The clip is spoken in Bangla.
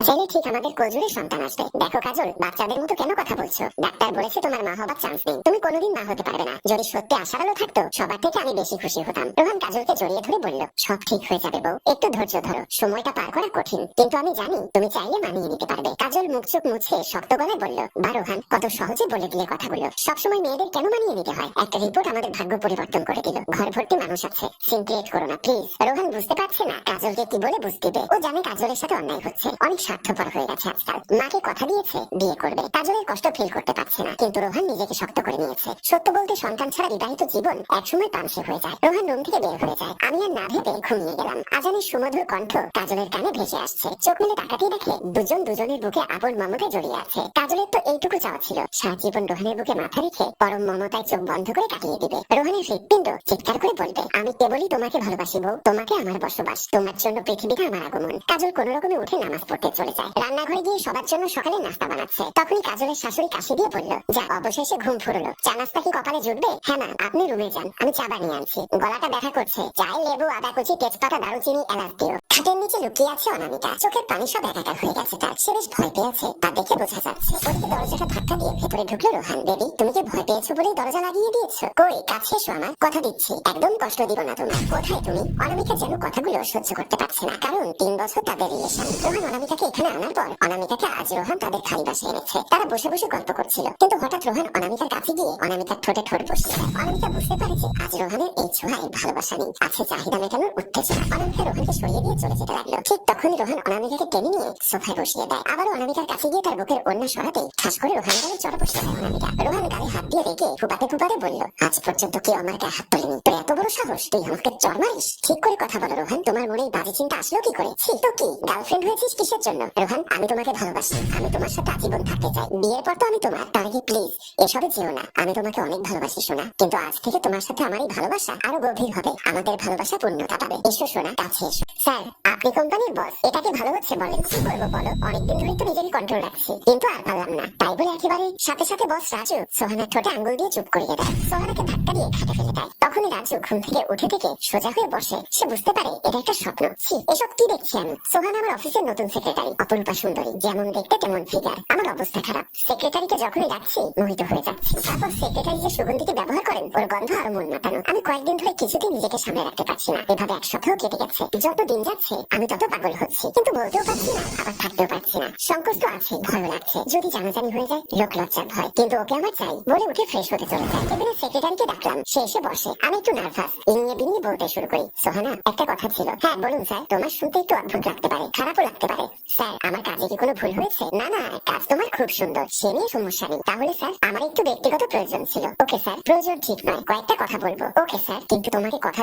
ছেলে ঠিক আমাদের কোলজুড়ে সন্তান আসবে। দেখো কাজল, বাচ্চাদের মতো কেন কথা বলছো? ডাক্তার বলেছে তোমার মা হবার চান্স নেই, তুমি কোনোদিন মা হতে পারবে না। যদি সত্যি আশা আলো থাকতো সবার থেকে আমি বেশি খুশি হতাম। রোহান কাজলকে জড়িয়ে ধরে বলল, সব ঠিক হয়ে যাবে বউ, একটু ধৈর্য ধরো, সময়টা পার করা কঠিন, কিন্তু আমি জানি তুমি চাইলে মানিয়ে নিতে পারবে। কাজল মুখ চোখ মুছে শক্ত গলায় বলল, বা রোহান, কত সহজে বলে দিলে কথাগুলো। সবসময় মেয়েদের কেন মানিয়ে নিতে হয়? একটা রিপোর্ট আমাদের ভাগ্য পরিবর্তন করে দিল। ঘর ভর্তি মানুষ আছে, সিন ক্রিয়েট করো না প্লিজ। রোহান বুঝতে পারছে না কাজলকে কি বলে বুঝতে দেবে। ও জানে কাজলের সাথে অন্যায় হচ্ছে, অনেক স্বার্থপর হয়ে গেছে আজকাল। মাকে কথা দিয়েছে বিয়ে করবে, কাজলের কষ্ট ফিল করতে পারছে না, কিন্তু রোহান নিজেকে শক্ত করে নিয়েছে। সত্য বলতে সন্তান ছাড়া বিবাহিত জীবন একসময় পাংশে হয়ে যায়। রোহান রুম থেকে বের হয়ে যায়। আমি আর না ভেবে ঘুমিয়ে গেলাম। আজানের সুমধুর কণ্ঠ কাজলের কানে ভেসে আসছে। চোখ মেলে তাকাতেই দেখে দুজন দুজনের বুকে আপন মমতায় জড়িয়ে আছে। কাজলের তো এইটুকু চাওয়া ছিল, সারা জীবন রোহানের বুকে মাথা রেখে পরম মমতায় চোখ বন্ধ করে কাটিয়ে দিবে। রোহানের হৃৎপিণ্ড চিৎকার করে বলবে, আমি কেবলই তোমাকে ভালোবাসি বউ, তোমাকে আমার বসবাস, তোমার জন্য পৃথিবীতে আমার আগমন। কাজল কোন রকমে উঠে নামাজ পড়তে চলে যায়। রান্নাঘরে গিয়ে সবার জন্য সকালে নাস্তা বানাচ্ছে। তখনই কাজলের শাশুড়ি কাশি দিয়ে বলল, যা, অবশেষে ঘুম ফুরলো। চা নাস্তা কি কপালে জুটবে? হ্যাঁ মা, আপনি রুমে যান, আমি চা বানিয়ে আনছি। গলাটা ব্যথা করছে, চায়ে লেবু, আদা কুচি, তেজপাতা, দারুচিনি, এলাচ দিও। খাটের নিচে লুকিয়ে আছে অনামিকা। চোখের পানি সব একাকার হয়ে গেছে তার। সে বেশ ভয় পেয়েছে, তা দেখে বোঝা যাচ্ছে। ওদিকে দরজাটা ধাক্কা দিয়ে ভেতরে ঢুকলো রোহান। বেবি, তুমি কি ভয় পেয়েছো বলেই দরজা লাগিয়ে দিয়েছো? কই, কাছে এসো আমার, কথা দিচ্ছি, একদম কষ্ট দিব না তোমার। কোথায় তুমি? অনামিকা যেন কথাগুলো সহ্য করতে পারছে না, কারণ 3 বছর তাদের রিলেশন। রোহান অনামিকাকে এখানে আনার পর অনামিকাকে আজ রোহান তাদের খালি বাসায় এনেছে। তারা বসে বসে গল্প করছিল, কিন্তু হঠাৎ রোহান অনামিকার কাছে গিয়ে অনামিকার ঠোঁটে ঠোঁট বসিয়ে দেয়। অনামিকা বুঝতে পারে যে আজ রোহানের এই ছোঁয়ায় ভালোবাসা নেই, আছে চাহিদা মেটানোর উত্তেজনা। অনামিকা রোহানকে সরিয়ে দিয়ে চলে যেতে লাগলো। ঠিক তখনই রোহান অনামিকাকে টেনে নিয়ে সোফায় বসিয়ে দেয়। আবারও অনামিকার কাছে গিয়ে তার বুকের ওড়না সরাতেই ঠাস করে রোহান গালে চড় বসিয়ে দেয় অনামিকা। রোহান গালে হাত দিয়ে রেখে ফুপাতে ফুপাতে বলল, আজ পর্যন্ত কেউ আমার গায়ে হাত তোলেনি, তোর এত বড় সাহস, তুই আমাকে চড় মারিস? ঠিক করে কথা বলো রোহান, তোমার মনে এই বাজে চিন্তা আসলো কি করে? ছি, তো কি গার্লফ্রেন্ড হয়েছিস কিসের জন্য? রোহান, আমি তোমাকে ভালোবাসি, আমি তোমার সাথে আজীবন থাকতে চাই। বিয়ের পর তো আমি তোমার, তার আগে প্লিজ এসবে যেও না। আমি তোমাকে অনেক ভালোবাসি সোনা, কিন্তু আজ থেকে তোমার সাথে আমার এই ভালোবাসা আরো গভীর হবে। আমাদের ভালোবাসা পূর্ণতা পাবে। এসো সোনা, কাছে এসো। স্যার, আপনি কোম্পানির বস, এটা কি ভালো হচ্ছে বলেন? কি করবো বলো, অনেকদিন ধরে তো নিজেকে কন্ট্রোল রাখছি, কিন্তু আর পারলাম না। তাই বলে একেবারে সাথে সাথে বস রাজু সোহানার ঠোঁটে আঙ্গুল দিয়ে চুপ করিয়ে দেয়। সোহানাকে ধাক্কা দিয়ে খাটে ফেলে দেয়। তখনই রাজু ঘুম থেকে উঠে থেকে সোজা হয়ে বসে। সে বুঝতে পারে এটা একটা স্বপ্ন। ছি, এসব কি দেখছি আমি? সোহানা আমার অফিসের নতুন সেক্রেটারি, অপরূপা সুন্দরী, যেমন দেখতে তেমন ফিগার। আমার অবস্থা খারাপ। সেক্রেটারিকে যখনই ডাকছি মোহিত হয়ে যাচ্ছি। তারপর সেক্রেটারি যে সুগন্ধিকে ব্যবহার করেন, ওর গন্ধ আরো মন মাতানো। আমি কয়েকদিন ধরে কিছুতেই নিজেকে সামনে রাখতে পারছি না। এভাবে 1 সপ্তাহ কেটে গেছে। যত দিন যাচ্ছে আমি তত পাগল হচ্ছি, কিন্তু বলতেও পারছি না, আবার থাকতেও পারছি না। সংকোচ তো আছে, ভয় লাগছে, যদি জানাজানি হয়ে যায়, লোক লজ্জার ভয়। কিন্তু ওকে আমার চাই বলে উঠে ফ্রেশ হতে চলে যায়। এবারে সেক্রেটারিকে ডাকলাম, সে এসে বসে। আমি একটু নার্ভাস, ইনিয়ে বিনিয়ে বলতে শুরু করি, সোহানা, একটা কথা ছিল। হ্যাঁ বলুন স্যার। তোমার শুনতে একটু অদ্ভুত লাগতে পারে, খারাপও লাগতে পারে। স্যার, আমার কাজে কি কোনো ভুল হয়েছে? না না, কাজ তোমার খুব সুন্দর, সে নিয়ে সমস্যা নেই। তাহলে স্যার, আমার একটু ব্যক্তিগত প্রয়োজন ছিল। Okay sir. প্রয়োজন ঠিক নয়, কয়েকটা কথা বলবো। ওকে স্যার, কিন্তু তোমাকে কথা